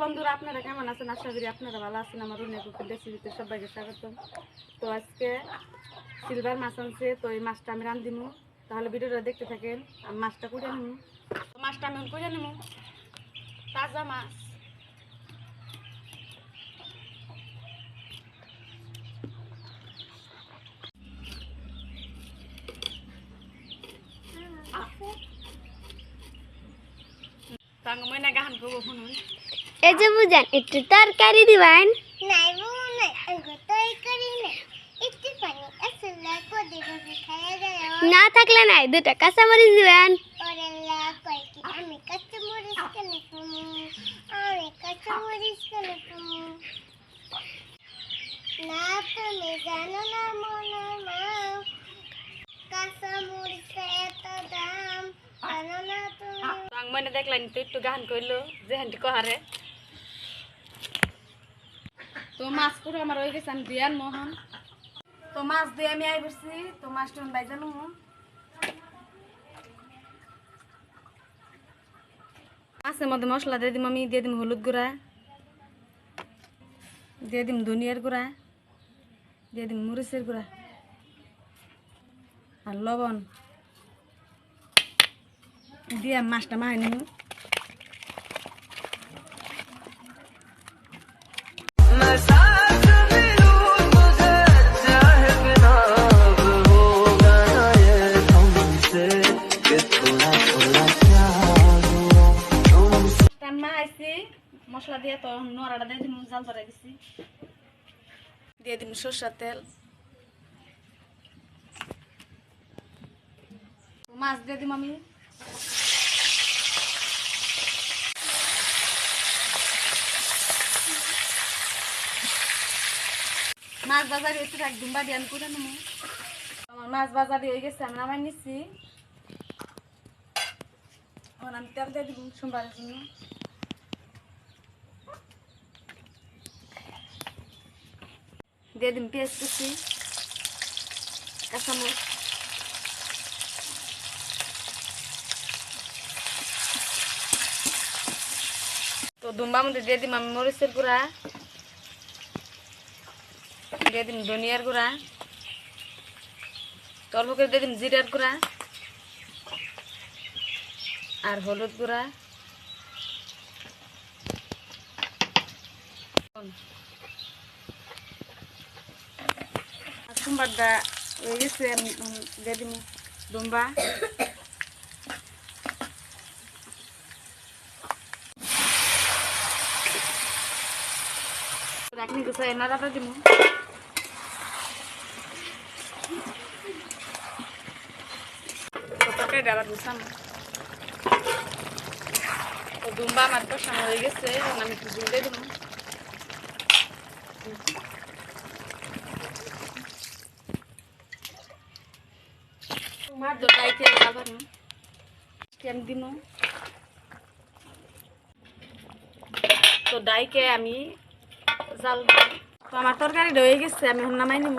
বন্ধুরা আপনারা কেমন আছেন? আশা করি আপনারা ভালো আছেন। আমার অনেক রেসিপিতে সবাইকে স্বাগতম। তো আজকে সিলভার মাছ আনছে, তো এই মাছটা আমি রাঁধিমু। তাহলে ভিডিওটা দেখতে থাকেন। আমি মাছটা কুড়িয়ে নিমু। তো মাছটা আমি কুড়িয়ে নিমু, তাজা মাছ। গান করবো শুনুন। এই যে বুঝেন একটু তরকারি দিবেন নাই বউ নাই আঙ্গো তরকারি নাই একটু পানি আসলে কোদে কোদে খায়া যায় না থাকলে নাই দুটা কাঁচামরিচ দিবেন। ওরেলা কই কি আমি কাঁচা মরিচ কেনে খামু আমি কাঁচা মরিচ কেনে খামু না তুমি জানো না মনে মাও কাঁচা মরিচ এত দাম জানো না তুমি। মনে দেখলেন তো একটু গান করলো যে হান্টি কহারে। তো মাছ পুরো আমার হয়ে গেছে, আমি দিয়ান মোহন। তো মাছ দিয়ে আমি আই করছি। তো মাছটা আমি বাইজানো মাছের মধ্যে মশলা দিয়ে দিম। আমি দিয়ে দিম হলুদ গুঁড়া, দিয়ে দিম ধনিয়ার গুঁড়া, দিয়ে দিম মরিচের গুঁড়া আর লবণ দিয়ে মাছটা মাখাই নিব। মশলা দিয়ে তো নোড়াটা দিয়ে দিম, জাল ধরাই দিছি। দিয়ে দিম সরষের তেল, মাছ দিয়ে দিম আমি। মাছ বাজার একটু একদম বাড়ি আমি করে নেবো। আমার মাছ বাজার হয়ে গেছে, আমি নামাই নিচ্ছি। এখন আমি তেল দিয়ে দিব সোমবারের জন্য। দিয়ে দিন পেঁয়াজ কুচি, কাঁচামরিচ, তো দুম্বার মধ্যে দিয়ে দিম আমি মরিচের গুঁড়া, দিয়ে দিম ধনিয়ার গুঁড়া, অল্প করে দিয়ে দিম জিরার গুঁড়া আর হলুদ গুঁড়া। দুম্বারটা হয়ে গেছে, আমি দিয়ে দিম দুম্বা। রাখনি গুছাই নাড়াটা দিব। তরকারিটা আবার গুছানো। তো দুম্বা আমার কষানো হয়ে গেছে, আমি একটু জল দিয়ে দেবো। তো ডাইকে আবার আমি দিব। তো ডাইকে আমি জাল। তো আমার তরকারি হয়ে গেছে, আমি এখন নামাই নিব।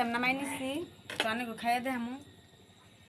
আমি নামাই নিছি। তো অনেক খাইয়ে দেয় আমি।